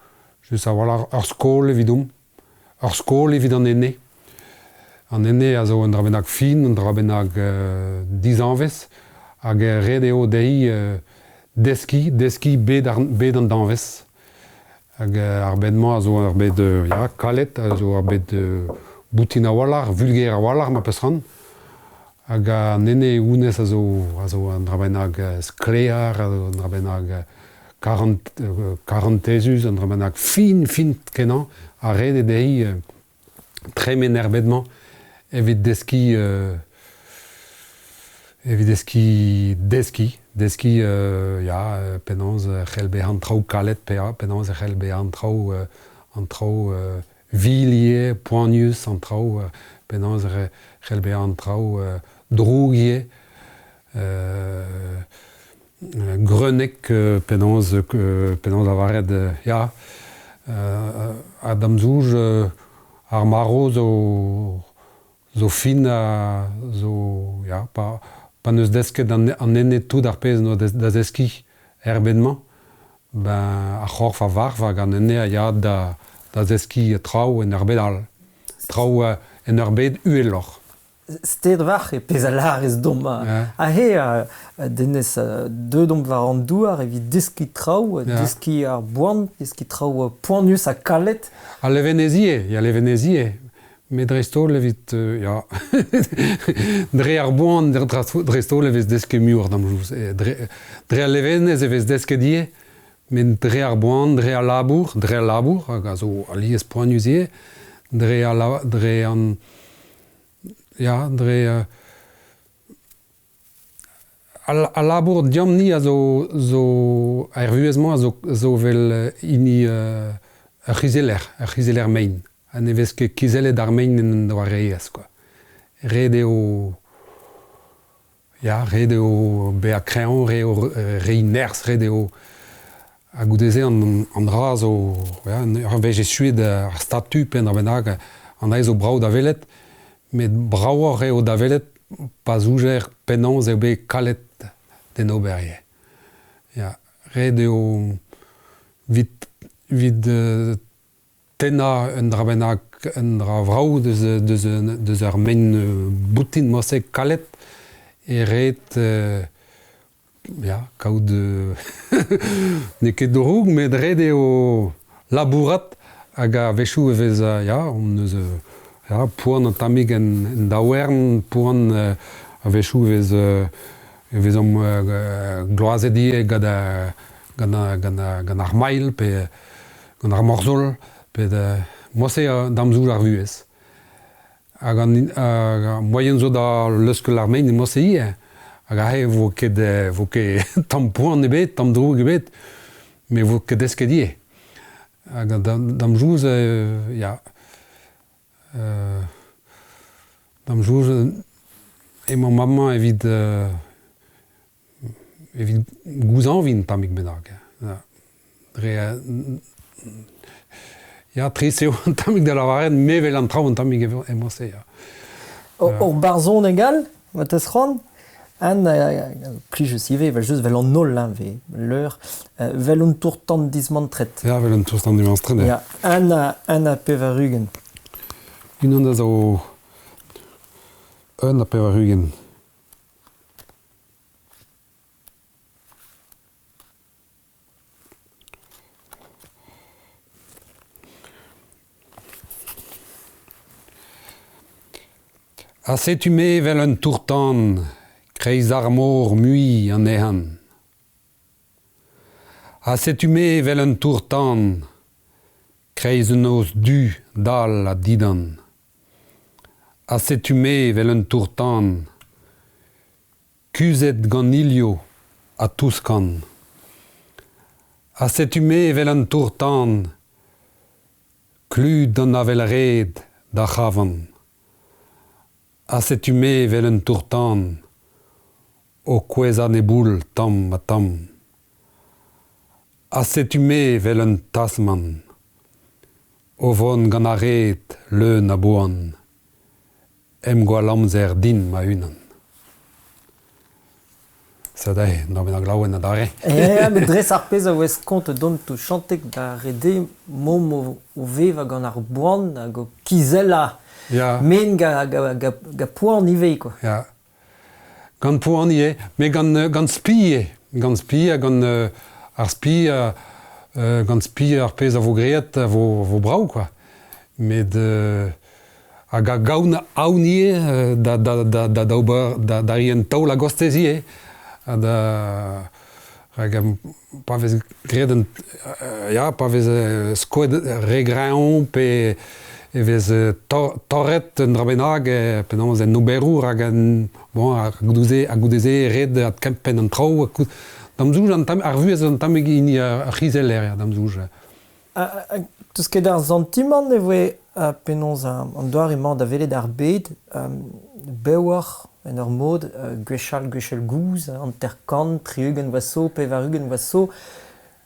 Just a wala ur skol evidoum. Ur skol evit an enne. An enne a zo un dra bennak fin, un dra bennak 10 anvez. Hag red eo deiz deski bet an danvez. Hag ar bedman a zo ar bet kalet, a zo ar bet boutin a walar, vulger a walar ma peus ran. Hag an enne ounez a zo un dra bennak sklear, a zo un dra bennak 40 ezus, an dra bennak fin kenan, a red e deiz tremen er bedman evit deski penans c'hell bet an traoù kalet PA, penans c'hell bet an traoù vilier, poanius, an traoù penans c'hell bet an traoù drougier, grenek penans a varet, ya, a damzouj ar maro zo fin zo, pa neus desket an enne tout ar pez no da zeski erbedman, ben a c'horf a varv hag an enne a ya da zeski traoù en ur bed all. Traoù en ur bed ueloc'h. Steed var e pez a larez dom. A he denez deudom war an douar evit deski traoù, deski ar boan, deski traoù poanius a kalet. A levenezie, me dresto levit, ya, dre ar boan dresto levez deske mur dam jouz. Dre a levenez evez deske die, men dre ar boan, dre a labour, hag a zo aliez poaniusie, dre an... Ja, dre... A labour diamni a zo ar vuezman a zo vel ini ar cizeler mein. A ne vez ket kizelet ar mein en doa reiez, quoi. Red eo be a krean, rei ners, red eo a goudeze an dra zo... Ar vez e suet ar statu pen ar bennak an aiz o brao da velet, met braouar eo da velet pa zoujer penans eo bet kalet den oberie. Ja, red eo vid tena un dra bennak un dra vraou deus ar men boutin mosek kalet e red kaout ne ket droug, met red eo labourat hag a vechou evez on eus poan an tamig en daouern, poan a vechou evez om gloazedie gant ar mail, pe gant ar morzol, pe mose damzouj ar vuez. Hag moyen zo da leuskel ar mein mose ie, hag a he vo ket tam poan ebet, tam droug ebet, me vo ket desket ie. Hag damzouj, damzouj emañ mamman evit evit gouzan vin tamik bennak. Ya, treseo an tamik de la varen, me vel an traoù an tamik emose, ya. Or barzon egal, mat eus c'hoant, an, plij eus ive, vel just vel an nol, l'eur, vel un tourtant dismantret. Ya, vel un tourtant dismantret. Ya, an a pevarugen. Unan da zo... Un a pevarugen. A setume vel un tourtan, kreiz armor mui an ehan. A setume vel un tourtan, kreiz un os du dal a didan. A setume vel un tourtan, kuzet gant ilio a touskan. A setume vel un tourtan, klud an avel red da c'havan. A setume vel un tourtan, o kweza ne boul tam a tam. A setume vel un tasman, o von gant a red leun a boan. Em gwall amzer din ma unan. Sadai, n'ar ben a glaouen a dare. Mais dres ar pez a ouez kont don tou chantek da rede mom o vev gant ar boan hag o kizella. Ya. Men ga poan ivei, quoi. Ja. Gant poan ie, me gant spie. Gant spie, gant ar spie, gant spie ar pez a vo greet, a vo brau, quoi. Met hag a gaoun aoun ie da rien taol a gostez ie. Hag pa vez greden, ya, pa vez skoet regreon pe... Evez torret un drabenag penans en oberour hag a goudeze red at kempen an trao. Damzouj ar vuez an tameg ini a chizeller, damzouj. Teus ket ar zantiman e voe penans an doar emañ da velet ar bed, bewar en ur mod, gwechal gouz, an terkant, triugen vaso, pevarugen vaso,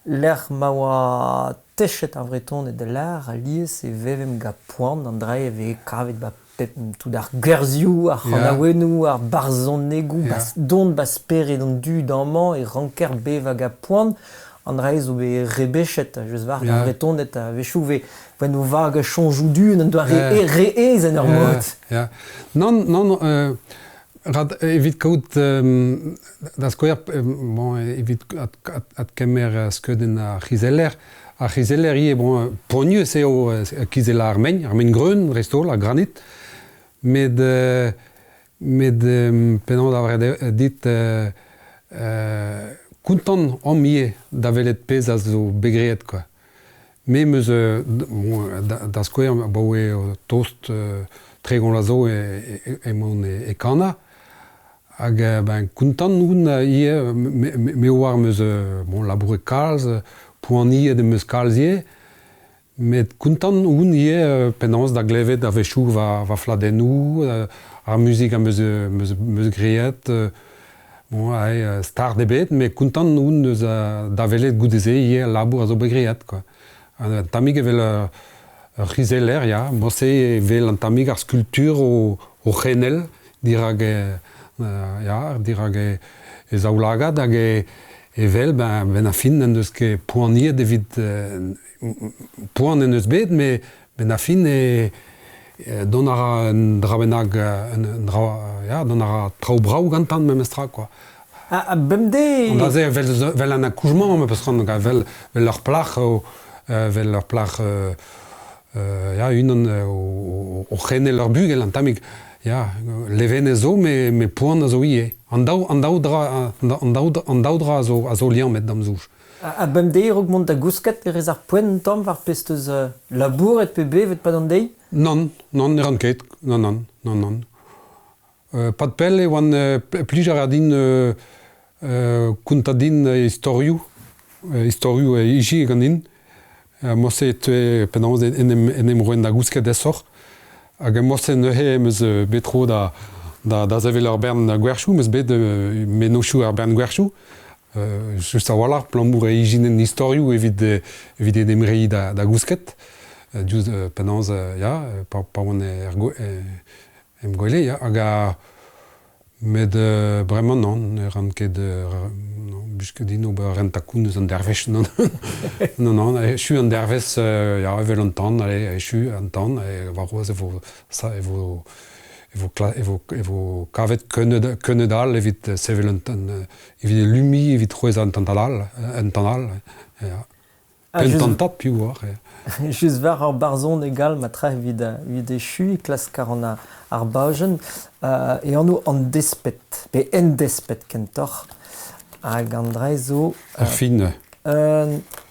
l'er ma oa techet ar vreton e de l'ar, a liez e vevem ga poan, an dra ve kavet ba tout ar gwerzioù, ar c'hanaouenou, ar barzon negou, don bas pere don du d'amman e ranker bev hag a poan, an dra zo be rebechet, eus var ar vreton et a vechou ve nou vag a chonjou du, an doa re-ez en ur mod. Non, rad evit kaout da skoer, evit at kemer skeudenn a chizeller. A chizeller ie, pogneux eo kizella armen greun, restol, a granit. Med penand a vre dit kontant om ie da velet pez a zo begreet, quoi. Me meus da skoer baoe toast tregon la zo emon e kana. Hag kontant oun ie, me oar meus laboure kalz, poan ie de meus kalz ie, met kontant oun ie penans da glevet a vechou va fladennou, ar musik a meus greet, star debet, met kontant oun da velet goudeze ie labour a zo begreet, quoi. Tamig evel rizeller, ya, mosse evel an tamig ar skulptur o c'henel, dirag e zaoulagad, hag evel, ben a fin en deus ket poan ie devit poan en eus bet, me ben a fin don ar drabenag, don ar trao brau gantan memestra, quoi. Bemde... On a ze vel an akoujman, me peus ran vel ur plach, vel ur plach, unan o c'henel ur bugel an tamig, leven e zo, me poan a zo ie. An daou dra a zo liam met damzouj. A bemde rog mont a gousket e rez ar poen tam var pesteus labour et pe bevet pa d'an dei? Non, ne ran ket, non. Pat pell e oan plij ar din kontadin historiou e iji gant din. Mosse penans en em roen da gousket esor. Hag mosse neuhe meus betro da zavel ar bern gwerchou, meus bet me nochou ar bern gwerchou. just a walar plamour e ijinen historioù evit emrei da gousket. Just penans, pa oan em goele, ya, hag a met bremañ non, ran ket busket din ober rentakoun eus an dervech non. Non, echu an dervez, evel an tan, echu an tan, war roaz evo kavet keunedal evit sevel an tan, evit lumi, evit roez an tantal, pen tantat piou war. Just war ar barzon egal ma tra vid echu, klas kar an ar bajen, e anno an despet, pe en despet kentor, hag an dreizo... Ar fin.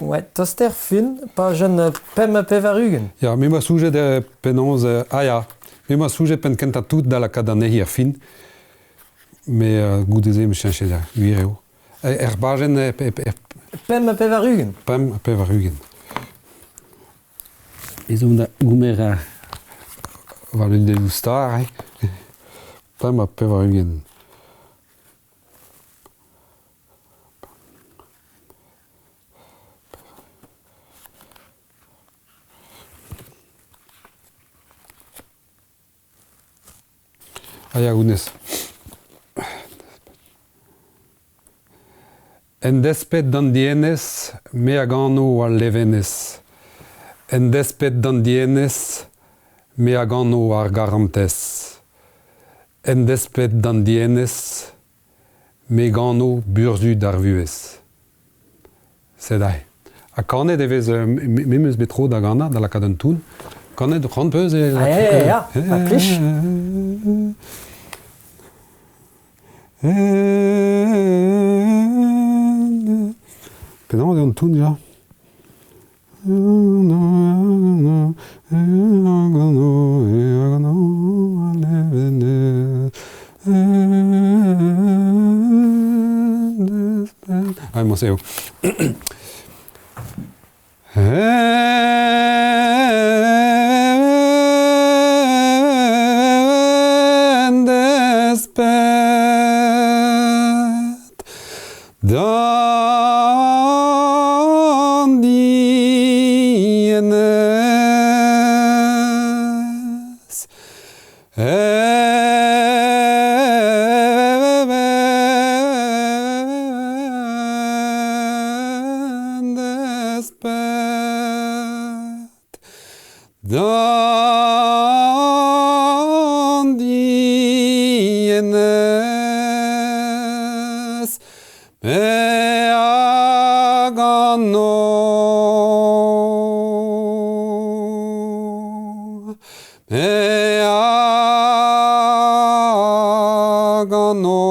Ouais, toster fin, pa jen pem pevarugen. Ja, me ma soujet penans, me ma soujet pen kenta tout da la kadanehi ar fin, me goudeze me chenche da, guireo. Er bajen Pem pevarugen. pem pevarugen. Ezon da goumer valul de star, pem pevarugen. Aia gounez. En despet d'an dienez, me a gano al levenez. En despet d'an dienez, me a gano ar garantez. En despet d'an dienez, me gano burzu d'ar vuez. Sedai. A kanet evez memeus betro da gana, da la kadentoun. Kanet c'hant peus e... Ja, a plij. Penaos eo an toun, ja. Mo eo. En despet d'an dienez, en despet d'an dienez, me a gano, me a gano,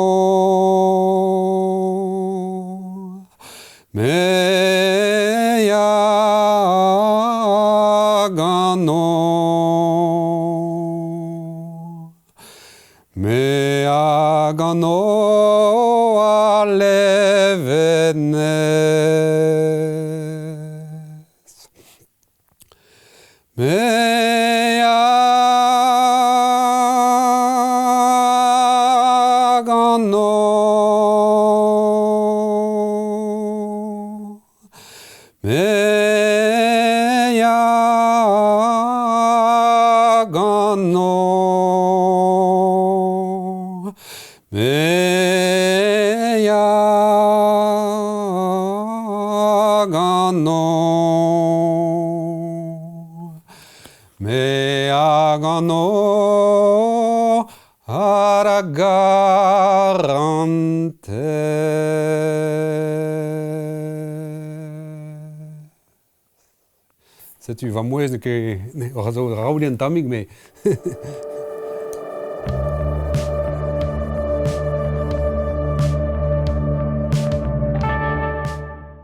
me a gano, me a gano a levenez. Me a gano, me a gano, me a gano, me a gano ar garantez. Setu va mouez ne ket raoulien tamig, me